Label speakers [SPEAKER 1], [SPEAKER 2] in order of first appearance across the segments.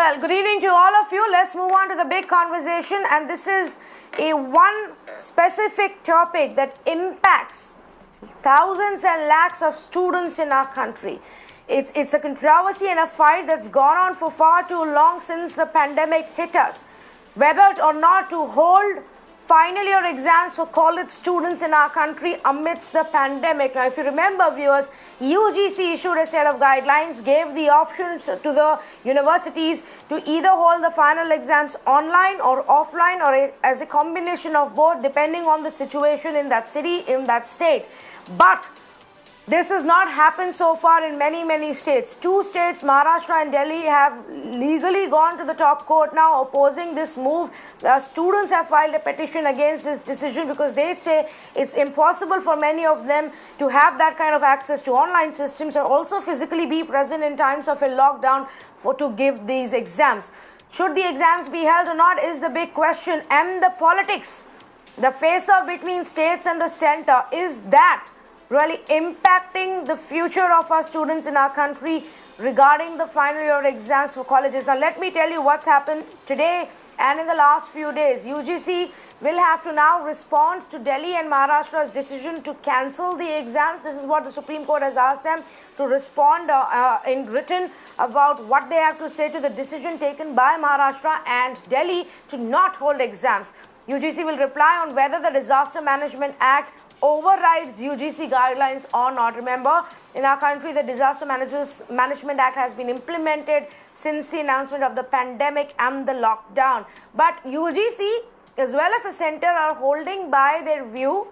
[SPEAKER 1] Well, good evening to all of you. Let's move on to the big conversation, and this is a one specific topic that impacts thousands and lakhs of students in our country. It's a controversy and a fight that's gone on for far too long since the pandemic hit us. Whether or not to hold final year exams for college students in our country amidst the pandemic. Now, if you remember, viewers, UGC issued a set of guidelines, gave the options to the universities to either hold the final exams online or offline or as a combination of both, depending on the situation in that city, in that state. But this has not happened so far in many states. Two states, Maharashtra and Delhi, have legally gone to the top court now opposing this move. Students have filed a petition against this decision because they say it's impossible for many of them to have that kind of access to online systems or also physically be present in times of a lockdown to give these exams. Should the exams be held or not is the big question. And the politics, the face-off between states and the center, is that really impacting the future of our students in our country regarding the final year exams for colleges? Now, let me tell you what's happened today and in the last few days. UGC will have to now respond to Delhi and Maharashtra's decision to cancel the exams. This is what the Supreme Court has asked them to respond in written about what they have to say to the decision taken by Maharashtra and Delhi to not hold exams. UGC will reply on whether the Disaster Management Act overrides UGC guidelines or not. Remember, in our country, the Disaster Management Act has been implemented since the announcement of the pandemic and the lockdown. But UGC as well as the center are holding by their view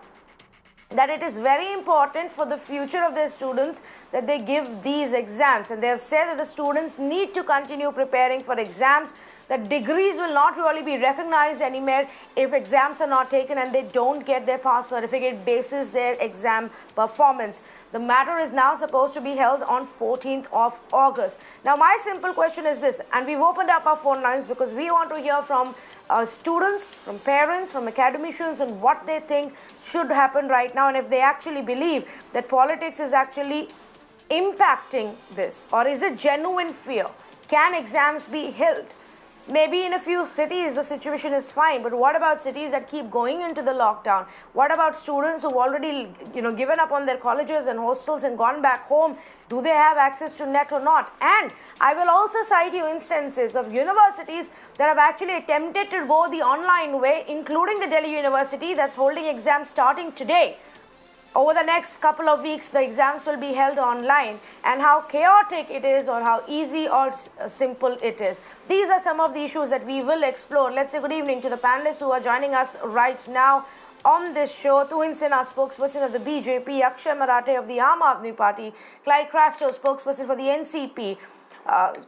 [SPEAKER 1] that it is very important for the future of their students that they give these exams. And they have said that the students need to continue preparing for exams, that degrees will not really be recognized anymore if exams are not taken and they don't get their pass certificate basis their exam performance. The matter is now supposed to be held on 14th of August. Now, my simple question is this, and we've opened up our phone lines because we want to hear from students, from parents, from academicians, and what they think should happen right now, and if they actually believe that politics is actually impacting this, or is it genuine fear? Can exams be held? Maybe in a few cities the situation is fine, but what about cities that keep going into the lockdown? What about students who've already given up on their colleges and hostels and gone back home? Do they have access to net or not? And I will also cite you instances of universities that have actually attempted to go the online way, including the Delhi University that's holding exams starting today. Over the next couple of weeks, the exams will be held online, and how chaotic it is or how easy or simple it is. These are some of the issues that we will explore. Let's say good evening to the panelists who are joining us right now on this show. Tuhin Sinha, spokesperson of the BJP, Akshay Marathe of the Aam Aadmi Party, Clyde Crasto, spokesperson for the NCP,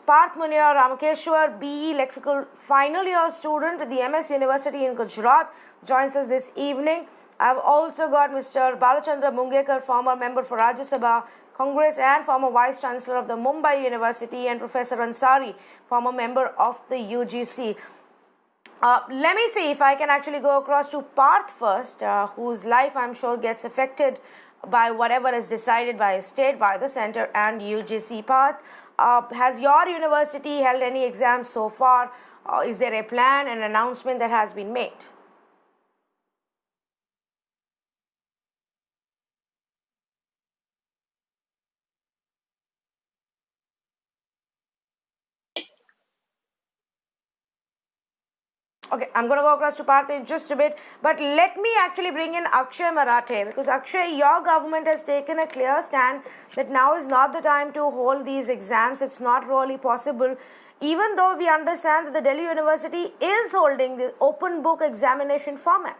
[SPEAKER 1] Parth Munia Ramakeshwar, BE Electrical final year student with the MS University in Gujarat, joins us this evening. I've also got Mr. Balachandra Mungekar, former member for Rajya Sabha, Congress and former Vice Chancellor of the Mumbai University, and Professor Ansari, former member of the UGC. Let me see if I can actually go across to Parth first, whose life I'm sure gets affected by whatever is decided by a state, by the center and UGC. Parth, has your university held any exams so far? Is there a plan, an announcement that has been made? Okay, I'm going to go across to Parth in just a bit, but let me actually bring in Akshay Marathe, because Akshay, your government has taken a clear stand that now is not the time to hold these exams. It's not really possible, even though we understand that the Delhi University is holding the open book examination format.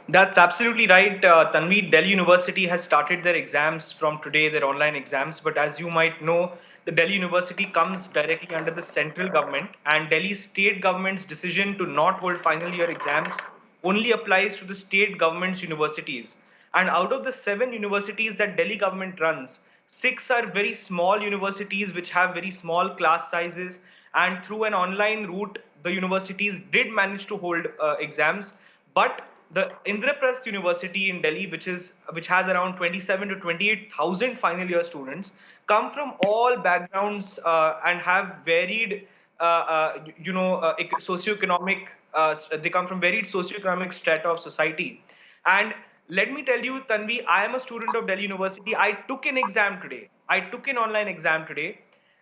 [SPEAKER 2] That's absolutely right, Tanvi. Delhi University has started their exams from today, their online exams. But as you might know, the Delhi University comes directly under the central government, and Delhi state government's decision to not hold final year exams only applies to the state government's universities. And out of the 7 universities that Delhi government runs, 6 are very small universities which have very small class sizes. And through an online route, the universities did manage to hold exams. But the Indraprasth University in Delhi, which has around 27 to 28,000 final year students, come from all backgrounds and have varied, socioeconomic. They come from varied socioeconomic strata of society, and let me tell you, Tanvi, I am a student of Delhi University. I took an exam today. I took an online exam today,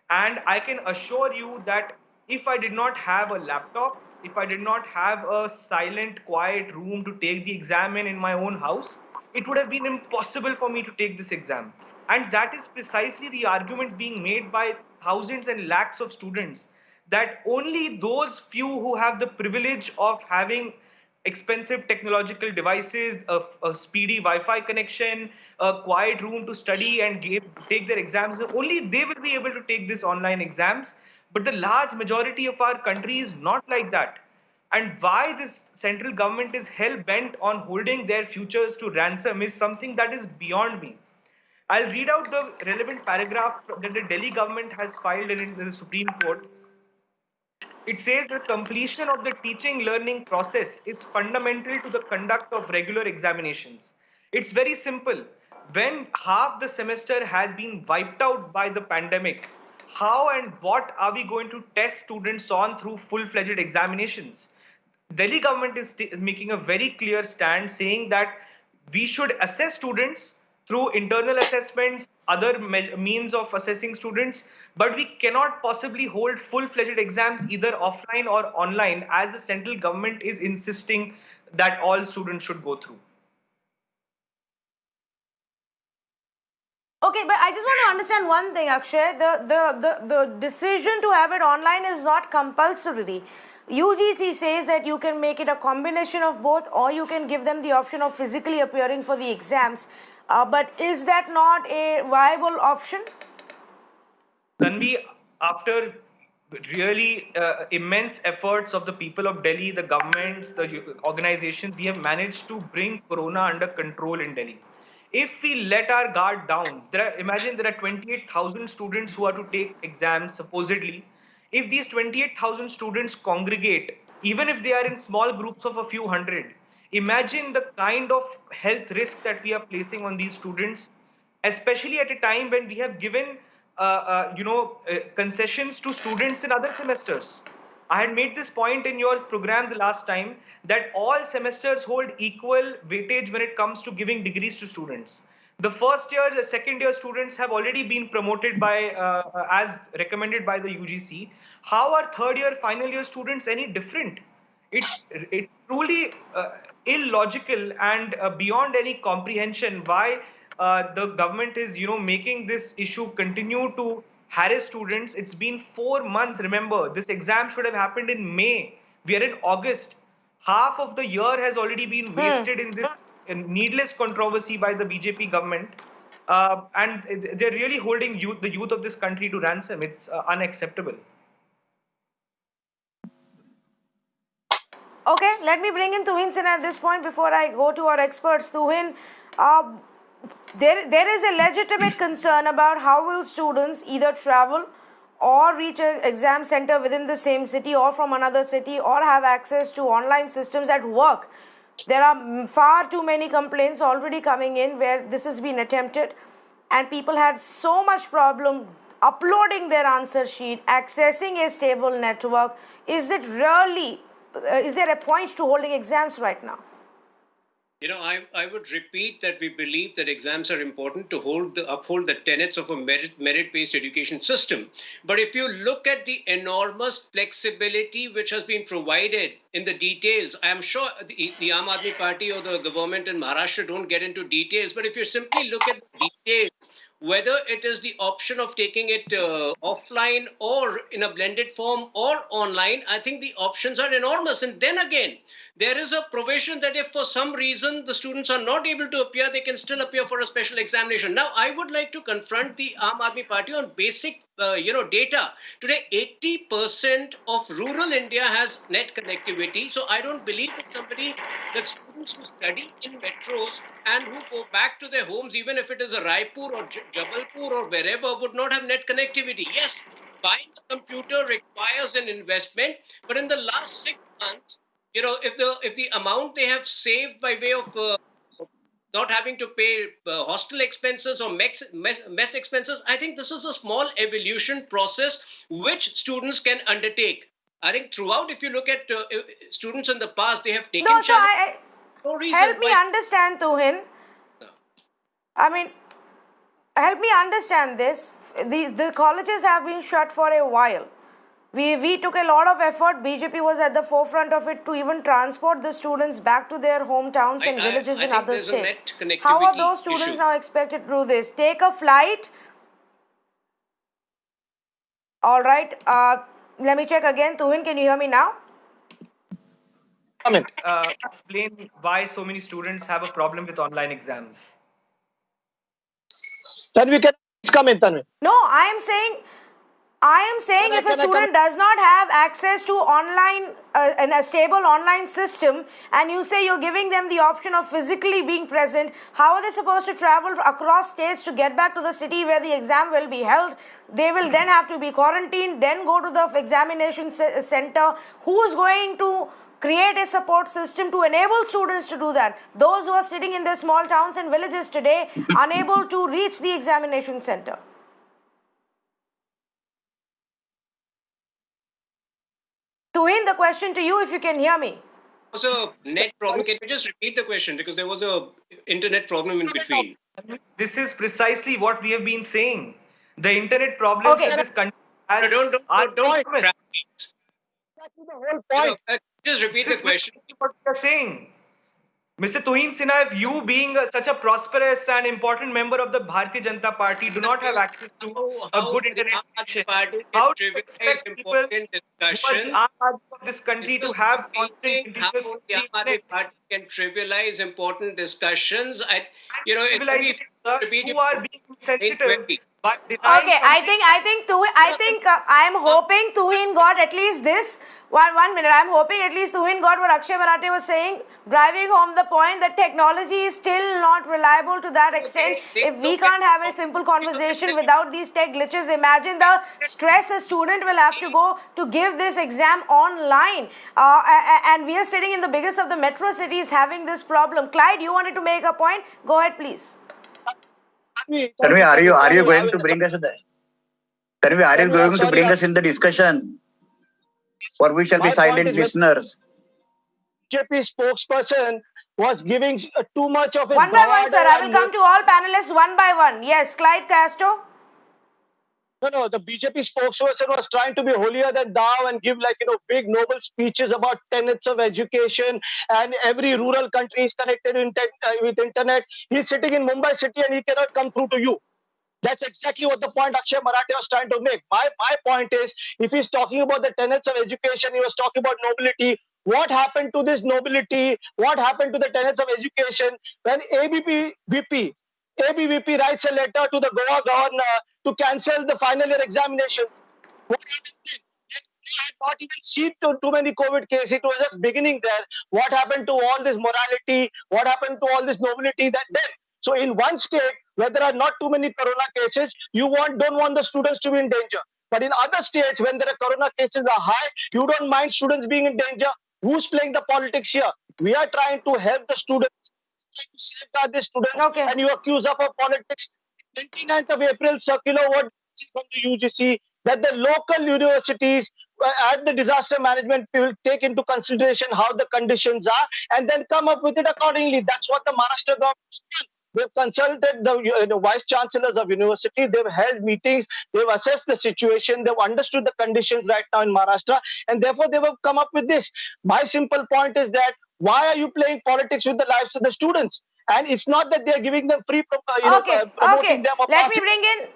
[SPEAKER 2] and I can assure you that if I did not have a laptop, if I did not have a silent, quiet room to take the exam in my own house, it would have been impossible for me to take this exam. And that is precisely the argument being made by thousands and lakhs of students, that only those few who have the privilege of having expensive technological devices, a speedy Wi-Fi connection, a quiet room to study and take their exams, only they will be able to take these online exams. But the large majority of our country is not like that. And why this central government is hell bent on holding their futures to ransom is something that is beyond me. I'll read out the relevant paragraph that the Delhi government has filed in the Supreme Court. It says the completion of the teaching learning process is fundamental to the conduct of regular examinations. It's very simple. When half the semester has been wiped out by the pandemic, how and what are we going to test students on through full-fledged examinations? Delhi government is making a very clear stand saying that we should assess students through internal assessments, other means of assessing students, but we cannot possibly hold full-fledged exams either offline or online as the central government is insisting that all students should go through.
[SPEAKER 1] Okay, but I just want to understand one thing, Akshay. The decision to have it online is not compulsory. UGC says that you can make it a combination of both, or you can give them the option of physically appearing for the exams. But is that not a viable option?
[SPEAKER 2] Tanvi, after really immense efforts of the people of Delhi, the governments, the organizations, we have managed to bring Corona under control in Delhi. If we let our guard down, imagine there are 28,000 students who are to take exams, supposedly. If these 28,000 students congregate, even if they are in small groups of a few hundred, imagine the kind of health risk that we are placing on these students, especially at a time when we have given concessions to students in other semesters. I had made this point in your program the last time that all semesters hold equal weightage when it comes to giving degrees to students. The first year, the second year students have already been promoted by as recommended by the UGC. How are third year, final year students any different? It's truly illogical and beyond any comprehension why the government is making this issue continue to harass students. It's been 4 months. Remember, this exam should have happened in May. We are in August. Half of the year has already been wasted in this needless controversy by the BJP government. And they're really holding the youth of this country to ransom. It's unacceptable.
[SPEAKER 1] Okay, let me bring in Tuhin Sinha at this point before I go to our experts. Tuhin, there is a legitimate concern about how will students either travel or reach an exam center within the same city or from another city or have access to online systems at work. There are far too many complaints already coming in where this has been attempted and people had so much problem uploading their answer sheet, accessing a stable network. Is it really, is there a point to holding exams right now?
[SPEAKER 3] I would repeat that we believe that exams are important to uphold the tenets of a merit-based education system. But if you look at the enormous flexibility which has been provided in the details, I am sure the Aam Aadmi Party or the government in Maharashtra don't get into details. But if you simply look at the details, whether it is the option of taking it offline or in a blended form or online, I think the options are enormous. And then again, there is a provision that if for some reason the students are not able to appear, they can still appear for a special examination. Now, I would like to confront the Aam Aadmi Party on basic data. Today, 80% of rural India has net connectivity. So I don't believe that students who study in metros and who go back to their homes, even if it is a Raipur or Jabalpur or wherever, would not have net connectivity. Yes, buying a computer requires an investment, but in the last 6 months, if the amount they have saved by way of not having to pay hostel expenses or mess expenses, I think this is a small evolution process which students can undertake. I think throughout, if you look at students in the past, they have taken
[SPEAKER 1] No, so
[SPEAKER 3] challenges. No reason
[SPEAKER 1] help me
[SPEAKER 3] why.
[SPEAKER 1] understand, Tuhin. I mean, help me understand this. The colleges have been shut for a while. We took a lot of effort. BJP was at the forefront of it to even transport the students back to their hometowns and villages in other states. How are those students now expected to do this? Take a flight. All right. Let me check again. Tuhin, can you hear me now?
[SPEAKER 2] Explain why so many students have a problem with online exams.
[SPEAKER 4] Tanvi, can come in, Tanvi.
[SPEAKER 1] No, I am saying if a student does not have access to online and a stable online system, and you say you're giving them the option of physically being present, how are they supposed to travel across states to get back to the city where the exam will be held? They will then have to be quarantined, then go to the examination center. Who is going to create a support system to enable students to do that? Those who are sitting in their small towns and villages today, unable to reach the examination center. Tuhin, the question to you, if you can hear me.
[SPEAKER 3] There was a net problem. Can you just repeat the question, because there was a internet problem in between?
[SPEAKER 2] This is precisely what we have been saying. The internet problems in this country
[SPEAKER 3] don't
[SPEAKER 4] the whole point.
[SPEAKER 3] Just repeat the question.
[SPEAKER 2] What we are saying. Mr. Tuhin Sinha, if you being such a prosperous and important member of the Bharatiya Janata Party do not have access to a good internet connection, how do you expect people who are of this country to have constant
[SPEAKER 3] continuous internet? Party can trivialize important discussions.
[SPEAKER 2] Who are being insensitive by denying
[SPEAKER 1] Okay, I think I am hoping Tuhin got at least this. One minute. I'm hoping at least Tuhin got what Akshay Marathi was saying, driving home the point that technology is still not reliable to that extent. If we can't have a simple conversation without these tech glitches, imagine the stress a student will have to go to give this exam online. And we are sitting in the biggest of the metro cities having this problem. Clyde, you wanted to make a point? Go ahead, please.
[SPEAKER 5] Tanvi, are you going to bring us in the Tanvi, are you going to bring us in the discussion? Or we shall be silent listeners.
[SPEAKER 4] BJP spokesperson was giving too much of his
[SPEAKER 1] one by one, sir. I will come to all panelists one by one. Yes, Clyde Castro.
[SPEAKER 4] No, the BJP spokesperson was trying to be holier than thou and give big noble speeches about tenets of education, and every rural country is connected with internet. He's sitting in Mumbai city and he cannot come through to you. That's exactly what the point Akshay Marathi was trying to make. My point is, if he's talking about the tenets of education, he was talking about nobility. What happened to this nobility? What happened to the tenets of education when ABVP writes a letter to the Goa governor to cancel the final year examination? What happened then? They had not even seen too many COVID cases. It was just beginning there. What happened to all this morality? What happened to all this nobility that then? So in one state where there are not too many corona cases, you don't want the students to be in danger. But in other states, when there are corona cases are high, you don't mind students being in danger. Who's playing the politics here? We are trying to help the students, trying to safeguard the students, and you accuse us of politics. 29th of April circular what from the UGC that the local universities at the disaster management will take into consideration how the conditions are and then come up with it accordingly. That's what the Maharashtra government has done. They've consulted the vice chancellors of universities. They've held meetings. They've assessed the situation. They've understood the conditions right now in Maharashtra, and therefore they have come up with this. My simple point is that why are you playing politics with the lives of the students? And it's not that they are giving them free, promoting them.
[SPEAKER 1] Let me bring in.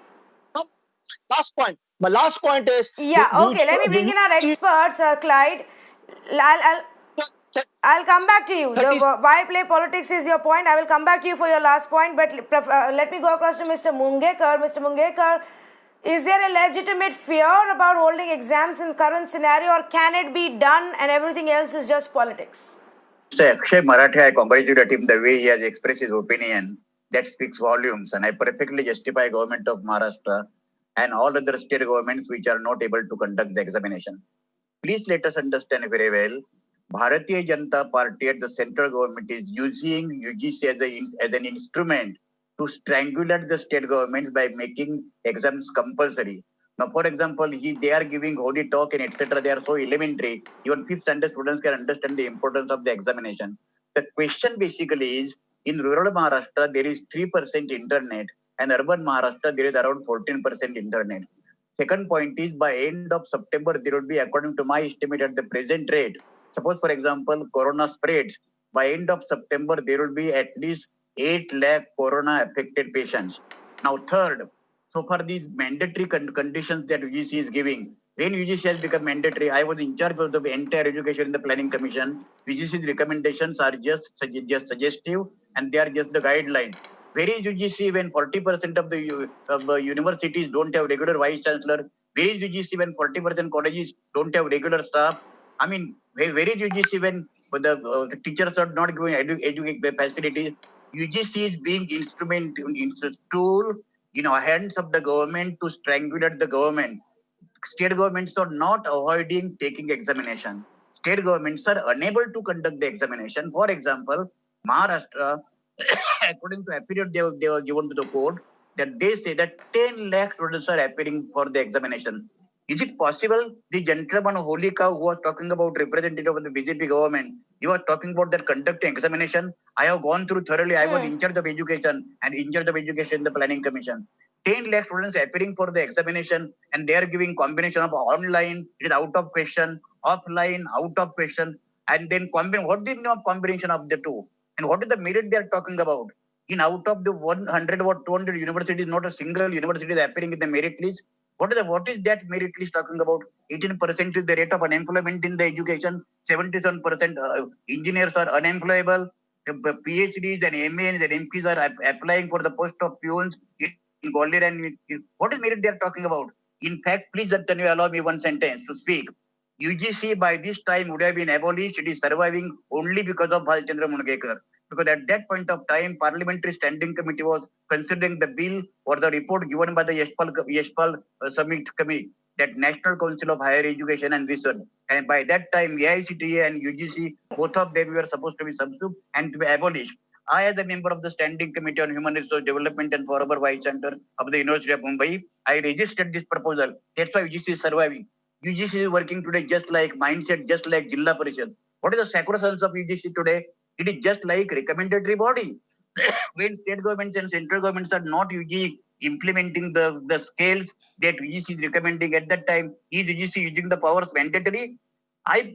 [SPEAKER 4] Last point. My last point is.
[SPEAKER 1] Let me bring in our experts, Clyde. I'll come back to you. Why play politics is your point. I will come back to you for your last point. But let me go across to Mr. Mungekar. Mr. Mungekar, is there a legitimate fear about holding exams in current scenario, or can it be done and everything else is just politics?
[SPEAKER 5] Mr. Akshay Marathi, I congratulate him the way he has expressed his opinion. That speaks volumes, and I perfectly justify government of Maharashtra and all other state governments which are not able to conduct the examination. Please let us understand very well Bharatiya Janata Party at the central government is using UGC as an instrument to strangulate the state governments by making exams compulsory. Now, for example, they are giving holy talk and etc. They are so elementary. Even fifth standard students can understand the importance of the examination. The question basically is, in rural Maharashtra, there is 3% internet, and urban Maharashtra, there is around 14% internet. Second point is, by end of September, there would be, according to my estimate at the present rate, suppose, for example, corona spreads, by end of September, there will be at least 8 lakh corona affected patients. Now, third, so far these mandatory conditions that UGC is giving, when UGC has become mandatory, I was in charge of the entire education in the planning commission. UGC's recommendations are just suggestive, and they are just the guidelines. Where is UGC when 40% of the universities don't have regular vice chancellor? Where is UGC when 40% colleges don't have regular staff? I mean, where is UGC when the teachers are not giving education facilities? UGC is being tool in the hands of the government to strangulate the government. State governments are not avoiding taking examination. State governments are unable to conduct the examination. For example, Maharashtra, according to affidavit they were given to the court, that they say that 10 lakh students are appearing for the examination. Is it possible the gentleman Holy Cow who was talking about representative of the BJP government, he was talking about that conducting examination? I have gone through thoroughly. I was in charge of education and in charge of education in the planning commission. 10 lakh students appearing for the examination, and they are giving combination of online, it is out of question, offline, out of question, and then what is the combination of the two? And what is the merit they are talking about? In out of the 100 or 200 universities, not a single university is appearing in the merit list. What is that merit list talking about? 18% is the rate of unemployment in the education. 77% engineers are unemployable. PhDs and MAs and MPs are applying for the post of peons in Gwalior. And what is merit they are talking about? In fact, please can you allow me one sentence to speak? UGC by this time would have been abolished. It is surviving only because of Bhalchandra Mungekar. Because at that point of time, Parliamentary Standing Committee was considering the bill or the report given by the Yashpal Summit Committee, that National Council of Higher Education and Research. And by that time, AICTE and UGC, both of them were supposed to be subsumed and to be abolished. I, as a member of the Standing Committee on Human Resource Development and former Vice Chancellor of the University of Mumbai, I resisted this proposal. That's why UGC is surviving. UGC is working today just like mindset, just like Jilla Parishad. What is the sacrosanct of UGC today? It is just like recommendatory body. When state governments and central governments are not implementing the scales that UGC is recommending at that time, is UGC using the powers mandatory?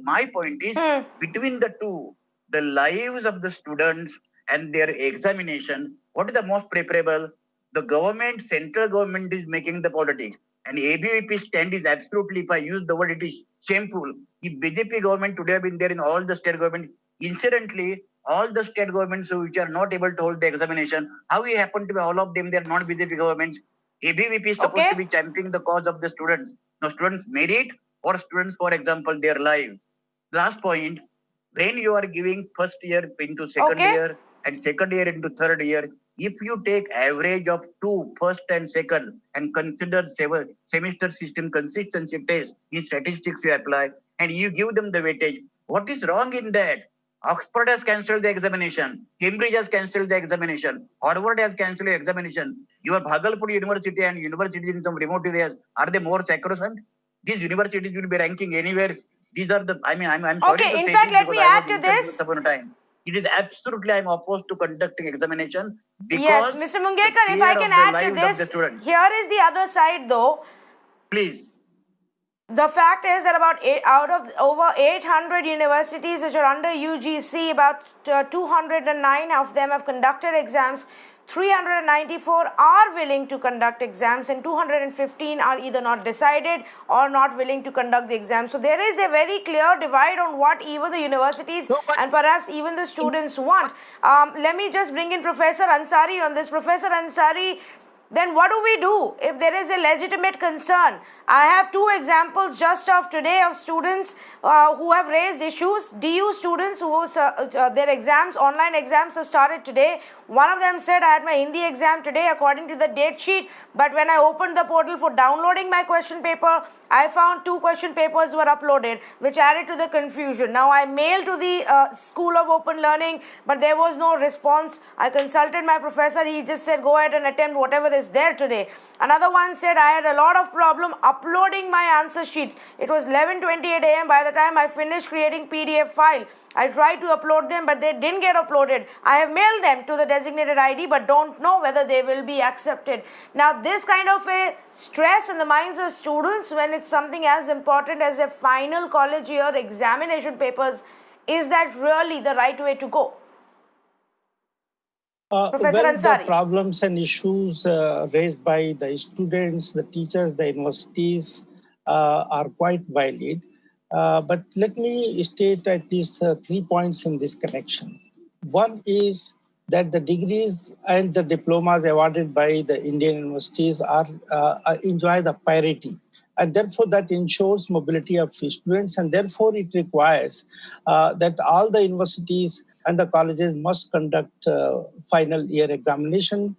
[SPEAKER 5] My point is, between the two, the lives of the students and their examination, what is the most preferable? The government, central government is making the politics. And ABVP stand is absolutely, if I use the word, it is shameful. If BJP government today have been there in all the state governments, incidentally, all the state governments which are not able to hold the examination, how it happened to be all of them, they are not BJP governments. ABVP is supposed to be championing the cause of the students. Now, students' merit or students, for example, their lives. Last point, when you are giving first year into second year and second year into third year, if you take average of 2, first and second, and consider semester system consistency test in statistics you apply, and you give them the weightage, what is wrong in that? Oxford has cancelled the examination. Cambridge has cancelled the examination. Harvard has cancelled the examination. Your Bhagalpur University and universities in some remote areas, are they more sacrosanct? These universities will be ranking anywhere. These are the, I'm sorry to say
[SPEAKER 1] in fact, let me add to this.
[SPEAKER 5] It is absolutely, I'm opposed to conducting examination because...
[SPEAKER 1] Yes, Mr. Mungekar, if I can add to this, here is the other side though.
[SPEAKER 5] Please.
[SPEAKER 1] The fact is that out of over 800 universities which are under UGC, about 209 of them have conducted exams. 394 are willing to conduct exams and 215 are either not decided or not willing to conduct the exam. So there is a very clear divide on what even the universities and perhaps even the students want. Let me just bring in Professor Ansari on this. Professor Ansari, then what do we do if there is a legitimate concern? I have 2 examples just of today of students who have raised issues. DU students who their exams, online exams have started today, One of them said, I had my Hindi exam today according to the date sheet, but when I opened the portal for downloading my question paper, I found 2 question papers were uploaded, which added to the confusion. Now, I mailed to the School of Open Learning, but there was no response. I consulted my professor. He just said, go ahead and attempt whatever is there today. Another one said, I had a lot of problem uploading my answer sheet. It was 11:28 a.m. by the time I finished creating PDF file. I tried to upload them, but they didn't get uploaded. I have mailed them to the designated ID, but don't know whether they will be accepted. Now, this kind of a stress in the minds of students when it's something as important as a final college year examination papers, is that really the right way to go? Professor Ansari.
[SPEAKER 6] The problems and issues raised by the students, the teachers, the universities are quite valid. But let me state at least 3 points in this connection. One is that the degrees and the diplomas awarded by the Indian universities are enjoy the parity. And therefore, that ensures mobility of students, and therefore it requires that all the universities and the colleges must conduct final year examination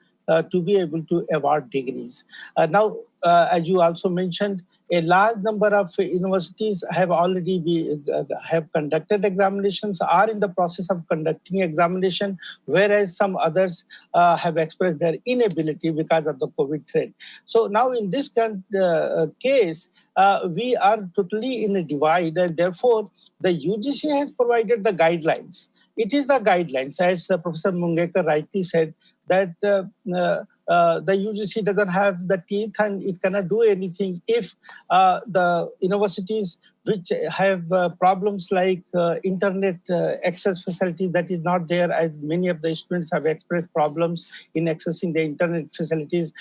[SPEAKER 6] to be able to award degrees. Now, as you also mentioned, a large number of universities have already have conducted examinations, are in the process of conducting examination, whereas some others have expressed their inability because of the COVID threat. So now in this case, we are totally in a divide, and therefore the UGC has provided the guidelines. It is the guidelines, as Professor Mungekar rightly said, that the UGC doesn't have the teeth and it cannot do anything if the universities which have problems like internet access facilities that is not there, as many of the students have expressed problems in accessing the internet facilities.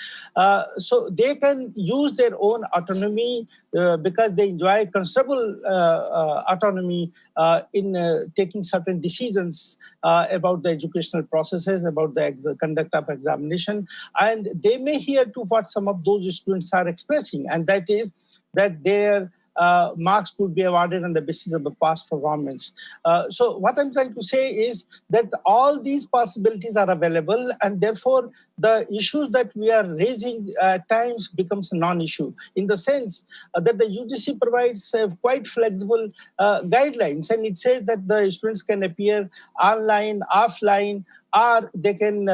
[SPEAKER 6] So they can use their own autonomy because they enjoy considerable autonomy in taking certain decisions about the educational processes, about the conduct of examination. And they may hear to what some of those students are expressing, and that is that their marks could be awarded on the basis of the past performance. So what I'm trying to say is that all these possibilities are available, and therefore the issues that we are raising at times becomes a non-issue, in the sense that the UGC provides quite flexible guidelines, and it says that the students can appear online, offline, or they can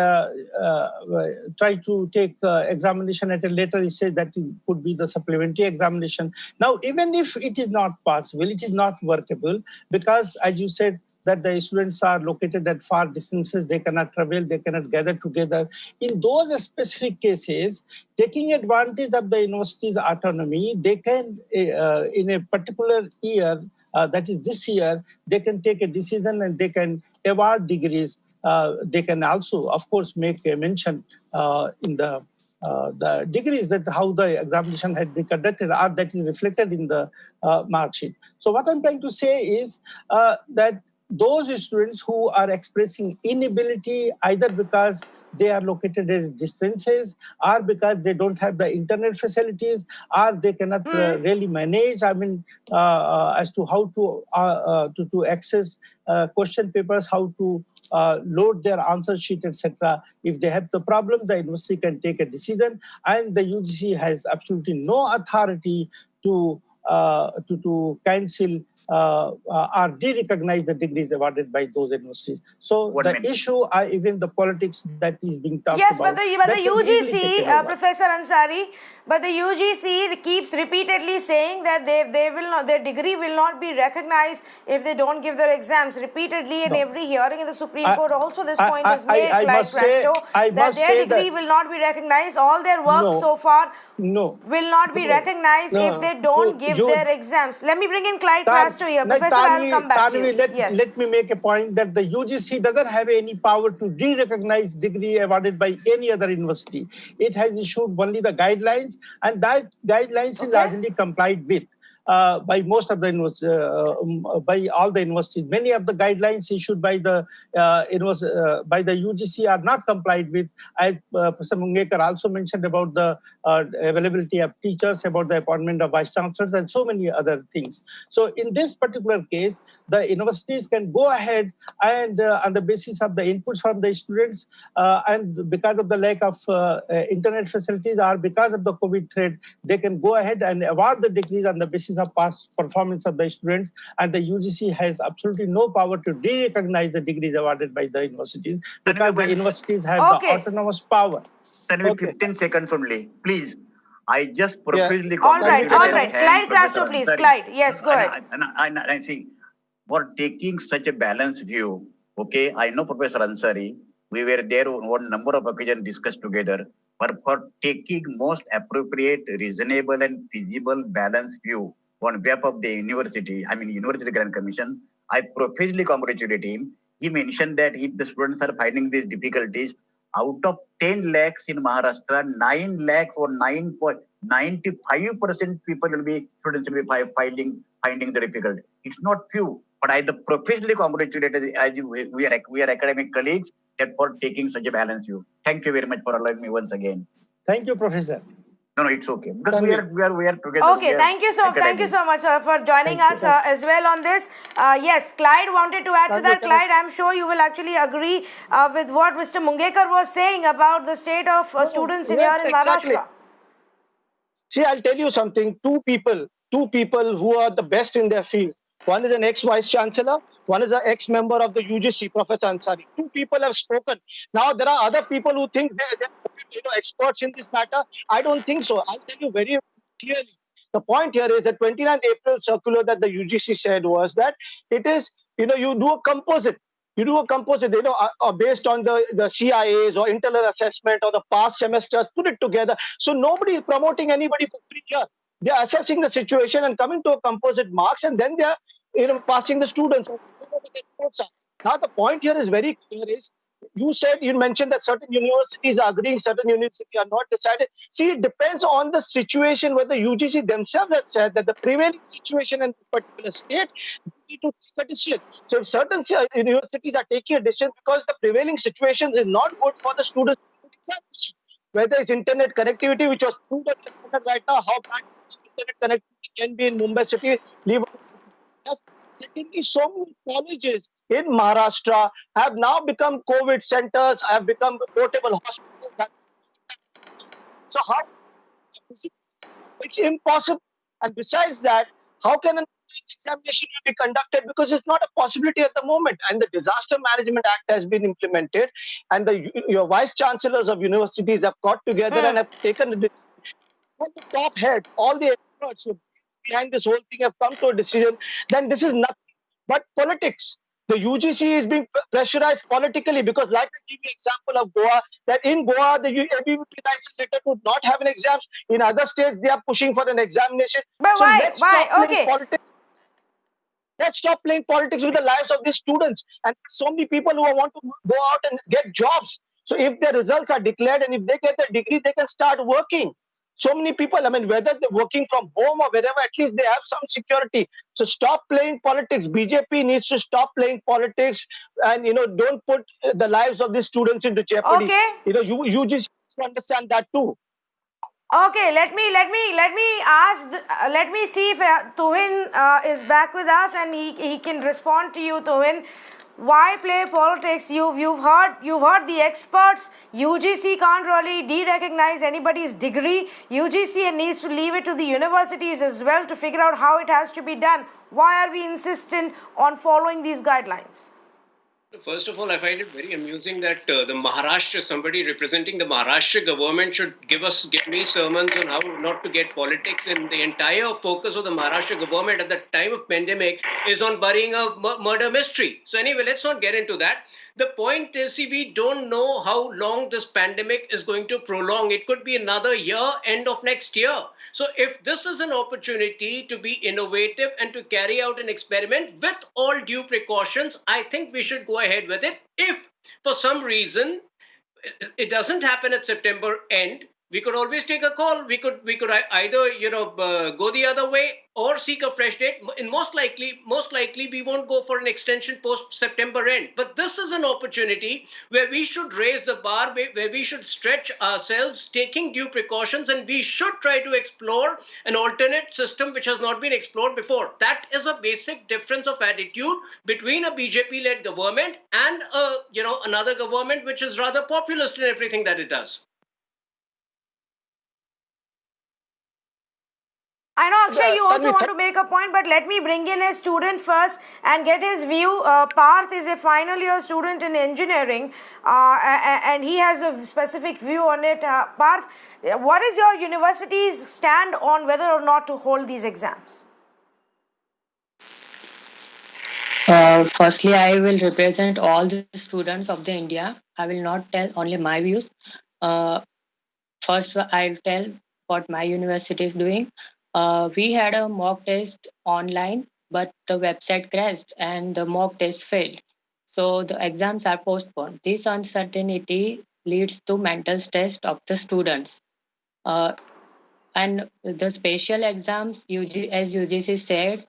[SPEAKER 6] try to take examination at a later stage. That could be the supplementary examination. Now, even if it is not possible, it is not workable, because as you said, that the students are located at far distances, they cannot travel, they cannot gather together. In those specific cases, taking advantage of the university's autonomy, they can, in a particular year, that is this year, they can take a decision and they can award degrees. They can also, of course, make a mention in the degrees that how the examination had been conducted, or that is reflected in the mark sheet. So what I'm trying to say is that those students who are expressing inability, either because they are located at distances, or because they don't have the internet facilities, or they cannot really manage, I mean, as to how to access question papers, how to load their answer sheet, etc. If they have the problem, the university can take a decision, and the UGC has absolutely no authority to cancel or de-recognize the degrees awarded by those universities. So issue, even the politics that is being talked about.
[SPEAKER 1] Yes, but the UGC, Professor Ansari, but the UGC keeps repeatedly saying that they will not, their degree will not be recognized if they don't give their exams. Repeatedly in every hearing in the Supreme Court, also this point is made, that their degree will not be recognized. All their work so far will not be recognized if they don't give their exams. Let me bring in Clyde Prasto here. Professor, I'll come back to you.
[SPEAKER 6] Let me make a point that the UGC doesn't have any power to de-recognize degree awarded by any other university. It has issued only the guidelines, and that guidelines is largely complied with. by most of the by all the universities. Many of the guidelines issued by the by the UGC are not complied with. As Professor Mungekar also mentioned about the availability of teachers, about the appointment of vice chancellors, and so many other things. So in this particular case, the universities can go ahead and on the basis of the inputs from the students and because of the lack of internet facilities or because of the COVID threat, they can go ahead and award the degrees on the basis of past performance of the students. And the UGC has absolutely no power to de-recognize the degrees awarded by the universities because the universities have the autonomous power.
[SPEAKER 5] Tanvi, 15 seconds only, please. I just profusely
[SPEAKER 1] all right. Clyde Castro, please. Clyde, yes, go ahead.
[SPEAKER 5] I see, for taking such a balanced view, okay, I know Professor Ansari, we were there on one number of occasions discussed together, but for taking most appropriate, reasonable and feasible balanced view on behalf of the university, University Grant Commission, I profusely congratulate him. He mentioned that if the students are finding these difficulties, out of 10 lakhs in Maharashtra, 9 lakhs or 9.95% students will be finding the difficulty. It's not few, but I profusely congratulate as we are academic colleagues that for taking such a balanced view. Thank you very much for allowing me once again.
[SPEAKER 6] Thank you, Professor.
[SPEAKER 5] No, it's okay. Because we are together.
[SPEAKER 1] Okay, thank you so much for joining us as well on this. Yes, Clyde wanted to add to that. Clyde, I'm sure you will actually agree with what Mr. Mungekar was saying about the state of students here in Maharashtra.
[SPEAKER 4] See, I'll tell you something. Two people who are the best in their field. One is an ex-vice chancellor. One is an ex-member of the UGC, Professor Ansari. Two people have spoken. Now, there are other people who think they're experts in this matter. I don't think so. I'll tell you very clearly. The point here is that 29th April circular that the UGC said was that it is, you do a composite. You do a composite, based on the CIAs or internal assessment or the past semesters, put it together. So nobody is promoting anybody for free here. They are assessing the situation and coming to a composite marks, and then they are passing the students. Now the point here is very clear is, you mentioned that certain universities are agreeing, certain universities are not decided. See, it depends on the situation where the UGC themselves have said that the prevailing situation in a particular state, they need to take a decision. So if certain universities are taking a decision because the prevailing situation is not good for the students, whether it's internet connectivity, which was proven right now, how bad internet connectivity can be in Mumbai city. Secondly, so many colleges in Maharashtra have now become COVID centers, have become portable hospitals. So how? It's impossible. And besides that, how can an examination be conducted? Because it's not a possibility at the moment. And the Disaster Management Act has been implemented, and your vice chancellors of universities have got together and have taken a decision. All the top heads, all the experts who behind this whole thing have come to a decision. Then this is nothing but politics. The UGC is being pressurized politically because, like I give you example of Goa, that in Goa the ABVP writes a letter to not have an exam. In other states, they are pushing for an examination.
[SPEAKER 1] But
[SPEAKER 4] so
[SPEAKER 1] why? Okay.
[SPEAKER 4] Let's stop playing politics with the lives of these students. And so many people who want to go out and get jobs. So if their results are declared and if they get a degree, they can start working. So many people, whether they're working from home or wherever, at least they have some security. So stop playing politics. BJP needs to stop playing politics and, don't put the lives of these students into jeopardy.
[SPEAKER 1] Okay.
[SPEAKER 4] You just understand that too.
[SPEAKER 1] Okay, let me see if Tuhin is back with us and he can respond to you, Tuhin. Why play politics? You've heard the experts. UGC can't really de-recognize anybody's degree. UGC needs to leave it to the universities as well to figure out how it has to be done. Why are we insistent on following these guidelines?
[SPEAKER 3] First of all, I find it very amusing that somebody representing the Maharashtra government should give me sermons on how not to get politics, and the entire focus of the Maharashtra government at the time of pandemic is on burying a murder mystery. So anyway, let's not get into that. The point is, we don't know how long this pandemic is going to prolong. It could be another year, end of next year. So if this is an opportunity to be innovative and to carry out an experiment with all due precautions, I think we should go ahead with it. If for some reason it doesn't happen at September end, we could always take a call. We could either go the other way or seek a fresh date. And most likely we won't go for an extension post September end. But this is an opportunity where we should raise the bar, where we should stretch ourselves, taking due precautions, and we should try to explore an alternate system which has not been explored before. That is a basic difference of attitude between a BJP-led government and another government which is rather populist in everything that it does.
[SPEAKER 1] I know, Akshay, you also
[SPEAKER 4] Tanvi,
[SPEAKER 1] want to make a point, but let me bring in a student first and get his view. Parth is a final year student in engineering, and he has a specific view on it. Parth, what is your university's stand on whether or not to hold these exams?
[SPEAKER 7] Firstly, I will represent all the students of the India. I will not tell only my views. First, I'll tell what my university is doing. We had a mock test online, but the website crashed and the mock test failed. So the exams are postponed. This uncertainty leads to mental stress of the students. Uh, and the special exams, as UGC said,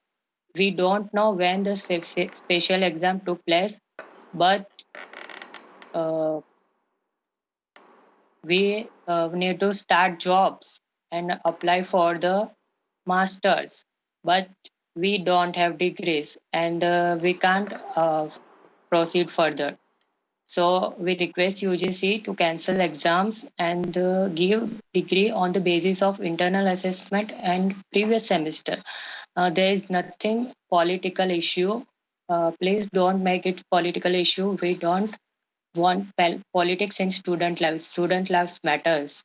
[SPEAKER 7] we don't know when the special exam took place, but uh, we need to start jobs and apply for the masters, but we don't have degrees and we can't proceed further. So we request UGC to cancel exams and give degree on the basis of internal assessment and previous semester. There is nothing political issue. Please don't make it political issue. We don't want politics in student lives. Student lives matters.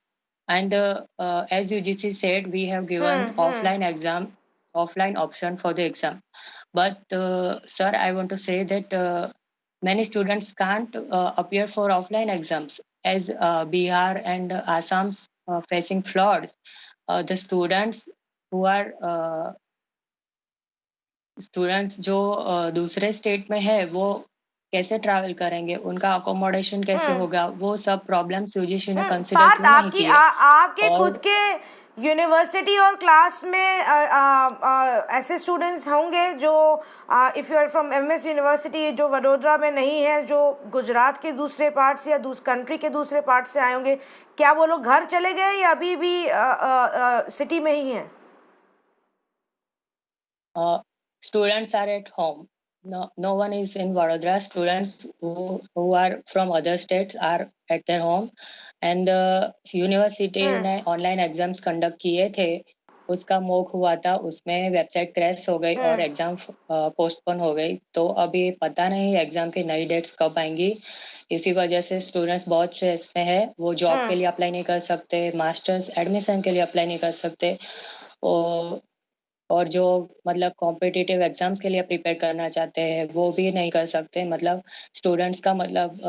[SPEAKER 7] And as UGC said, we have given offline option for the exam. But sir, I want to say that many students can't appear for offline exams as Bihar and Assam facing floods. The students जो दूसरे state में है वो कैसे travel करेंगे, उनका accommodation कैसे होगा, वो सब प्रॉब्लम्स यूजीसी ने कंसीडर क्यों नहीं किए।
[SPEAKER 1] आपके खुद के यूनिवर्सिटी और क्लास में ऐसे स्टूडेंट्स होंगे जो if you are from MS University जो वडोदरा में नहीं है, जो गुजरात के दूसरे पार्ट से या कंट्री के दूसरे पार्ट से आए होंगे, क्या वो लोग घर चले गए या अभी भी सिटी में ही हैं?
[SPEAKER 7] Students are at home. No one is in Vadodara. Students who are from other states are at their home. And university ने ऑनलाइन एग्जाम्स कंडक्ट किए थे, उसका मॉक हुआ था, उसमें वेबसाइट क्रैश हो गई और एग्जाम पोस्टपोन हो गई। तो अभी पता नहीं एग्जाम की नई डेट्स कब आएंगी। इसी वजह से स्टूडेंट्स बहुत स्ट्रेस में है, वो जॉब के लिए अप्लाई नहीं कर सकते, मास्टर्स एडमिशन के लिए अप्लाई नहीं कर सकते, और जो मतलब कॉम्पिटिटिव एग्जाम्स के लिए प्रिपेयर करना चाहते हैं वो भी नहीं कर सकते। मतलब स्टूडेंट्स का मतलब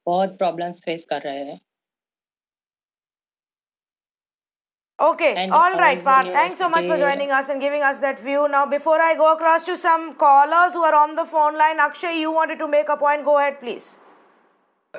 [SPEAKER 7] बहुत प्रॉब्लम्स फेस कर रहे हैं।
[SPEAKER 1] Okay, all right, Parth. Thanks so much for joining us and giving us that view. Now, before I go across to some callers who are on the phone line, Akshay, you wanted to make a point. Go ahead, please.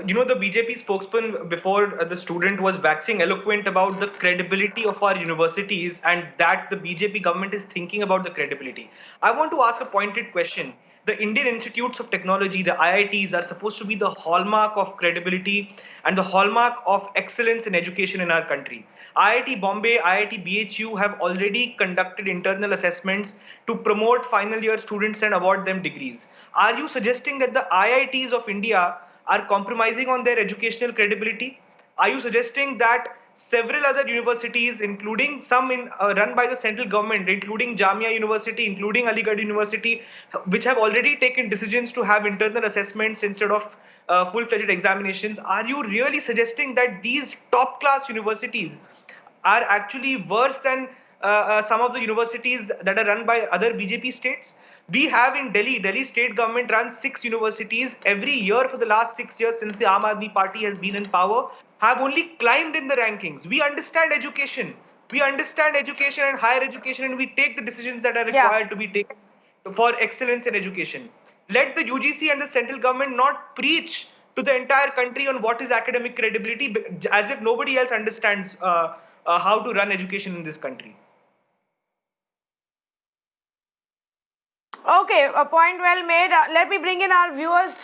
[SPEAKER 2] You know, the BJP spokesman before the student was waxing eloquent about the credibility of our universities and that the BJP government is thinking about the credibility. I want to ask a pointed question. The Indian Institutes of Technology, the IITs, are supposed to be the hallmark of credibility and the hallmark of excellence in education in our country. IIT Bombay, IIT BHU have already conducted internal assessments to promote final year students and award them degrees. Are you suggesting that the IITs of India are compromising on their educational credibility? Are you suggesting that several other universities, including some run by the central government, including Jamia University, including Aligarh University, which have already taken decisions to have internal assessments instead of full-fledged examinations, are you really suggesting that these top-class universities are actually worse than some of the universities that are run by other BJP states? We have in Delhi state government runs 6 universities every year for the last 6 years since the Aam Aadmi Party has been in power, have only climbed in the rankings. We understand education. We understand education and higher education, and we take the decisions that are required to be taken for excellence in education. Let the UGC and the central government not preach to the entire country on what is academic credibility, as if nobody else understands how to run education in this country.
[SPEAKER 1] Okay, a point well made. Let me bring in our viewers.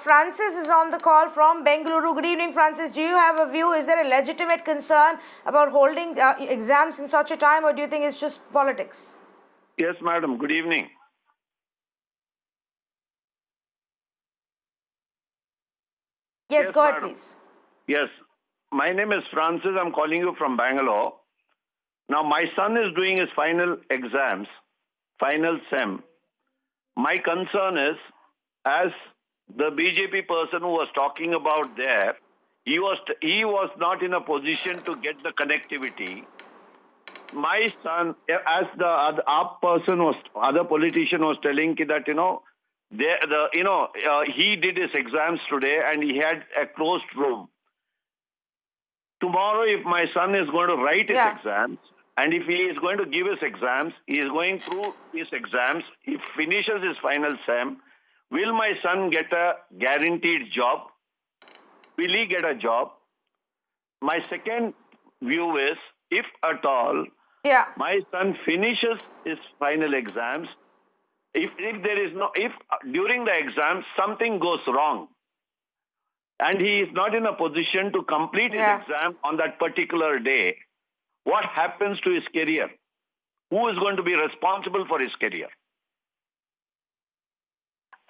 [SPEAKER 1] Francis is on the call from Bengaluru. Good evening, Francis. Do you have a view? Is there a legitimate concern about holding exams in such a time, or do you think it's just politics?
[SPEAKER 8] Yes, madam. Good evening.
[SPEAKER 1] Yes, go ahead,
[SPEAKER 8] madam.
[SPEAKER 1] please.
[SPEAKER 8] Yes. My name is Francis. I'm calling you from Bangalore. Now, my son is doing his final exams, final SEM. My concern is, as the BJP person who was talking about there, he was not in a position to get the connectivity. My son, as the other politician was telling that, he did his exams today and he had a closed room. Tomorrow, if my son is going to write his exams, and if he is going to give his exams, he is going through his exams, he finishes his final SEM, will my son get a guaranteed job? Will he get a job? My second view is, if at all, my son finishes his final exams, if during the exam something goes wrong, and he is not in a position to complete his exam on that particular day, what happens to his career? Who is going to be responsible for his career?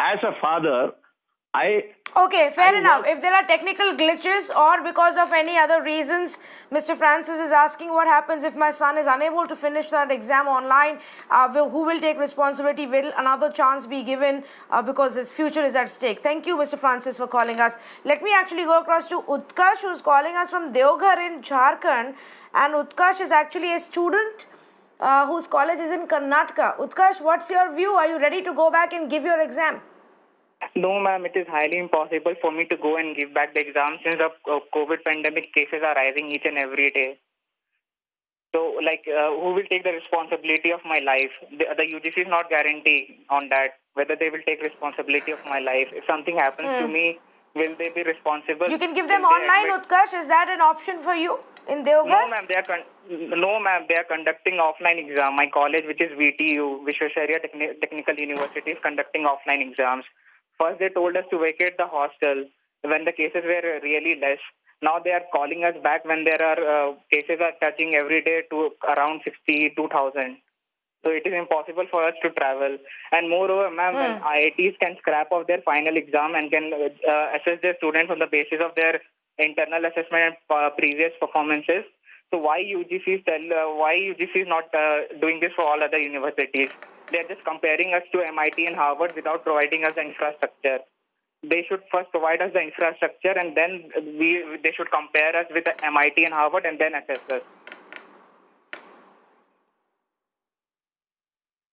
[SPEAKER 8] As a father,
[SPEAKER 1] Okay, fair enough. If there are technical glitches or because of any other reasons, Mr. Francis is asking what happens if my son is unable to finish that exam online, who will take responsibility? Will another chance be given because his future is at stake? Thank you, Mr. Francis, for calling us. Let me actually go across to Utkarsh, who is calling us from Deoghar in Jharkhand. And Utkarsh is actually a student whose college is in Karnataka. Utkarsh, what's your view? Are you ready to go back and give your exam?
[SPEAKER 9] No, ma'am, it is highly impossible for me to go and give back the exam since the COVID pandemic cases are rising each and every day. So, who will take the responsibility of my life? The UGC is not guaranteed on that, whether they will take responsibility of my life. If something happens to me, will they be responsible?
[SPEAKER 1] You can give them online, Utkarsh. Is that an option for you in Deoghar?
[SPEAKER 9] No, ma'am, they are conducting offline exam. My college, which is VTU, Visvesvaraya Technical University, is conducting offline exams. First, they told us to vacate the hostel when the cases were really less. Now they are calling us back when there are cases are touching every day to around 62,000. So it is impossible for us to travel. And moreover, ma'am, when IITs can scrap off their final exam and can assess their students on the basis of their internal assessment and previous performances, so why UGC is not doing this for all other universities? They are just comparing us to MIT and Harvard without providing us the infrastructure. They should first provide us the infrastructure, and then they should compare us with the MIT and Harvard and then assess us.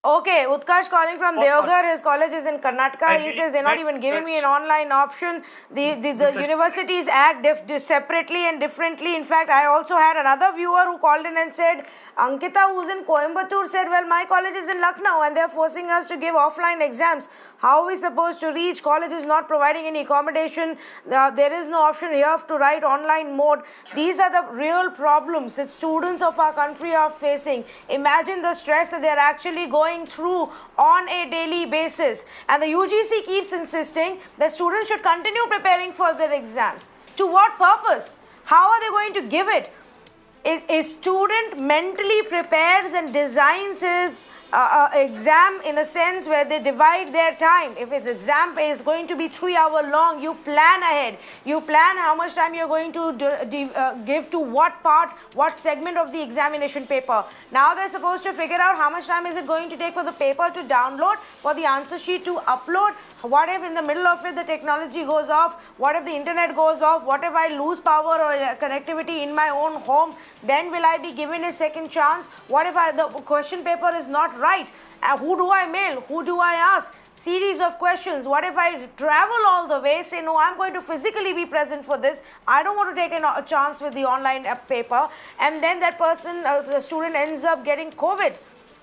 [SPEAKER 1] Okay, Utkarsh calling from Deoghar. His college is in Karnataka. He says they're not even giving me an online option. The universities act separately and differently. In fact, I also had another viewer who called in and said, Ankita, who's in Coimbatore, said, well, my college is in Lucknow and they're forcing us to give offline exams. How are we supposed to reach? College is not providing any accommodation. There is no option here to write online mode. These are the real problems that students of our country are facing. Imagine the stress that they're actually going through on a daily basis. And the UGC keeps insisting that students should continue preparing for their exams. To what purpose? How are they going to give it? A student mentally prepares and designs his exam in a sense where they divide their time. If his exam is going to be 3 hours long, you plan ahead. You plan how much time you're going to give to what part, what segment of the examination paper. Now they're supposed to figure out how much time is it going to take for the paper to download, for the answer sheet to upload. What if in the middle of it the technology goes off? What if the internet goes off? What if I lose power or connectivity in my own home? Then will I be given a second chance? What if the question paper is not right? Who do I mail? Who do I ask? Series of questions. What if I travel all the way, say no, I'm going to physically be present for this, I don't want to take a chance with the online paper, and then that person, the student ends up getting COVID.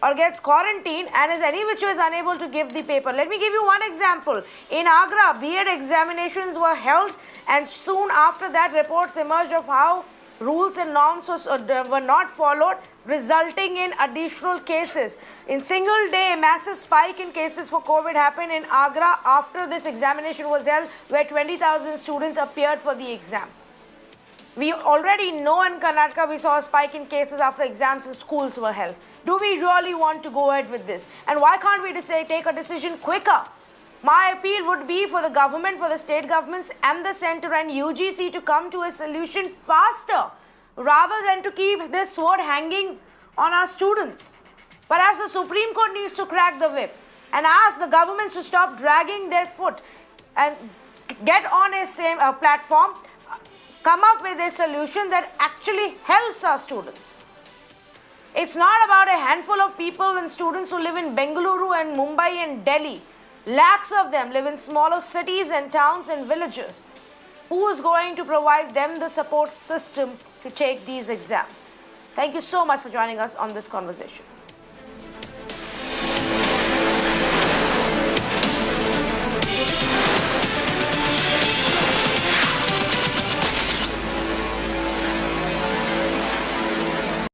[SPEAKER 1] or gets quarantined and is any which way is unable to give the paper. Let me give you one example. In Agra, B.Ed examinations were held, and soon after that reports emerged of how rules and norms were not followed, resulting in additional cases. In single day, a massive spike in cases for COVID happened in Agra after this examination was held, where 20,000 students appeared for the exam. We already know in Karnataka we saw a spike in cases after exams in schools were held. Do we really want to go ahead with this? And why can't we take a decision quicker? My appeal would be for the government, for the state governments and the centre and UGC to come to a solution faster rather than to keep this sword hanging on our students. Perhaps the Supreme Court needs to crack the whip and ask the governments to stop dragging their foot and get on a platform, come up with a solution that actually helps our students. It's not about a handful of people and students who live in Bengaluru and Mumbai and Delhi. Lakhs of them live in smaller cities and towns and villages. Who is going to provide them the support system to take these exams? Thank you so much for joining us on this conversation.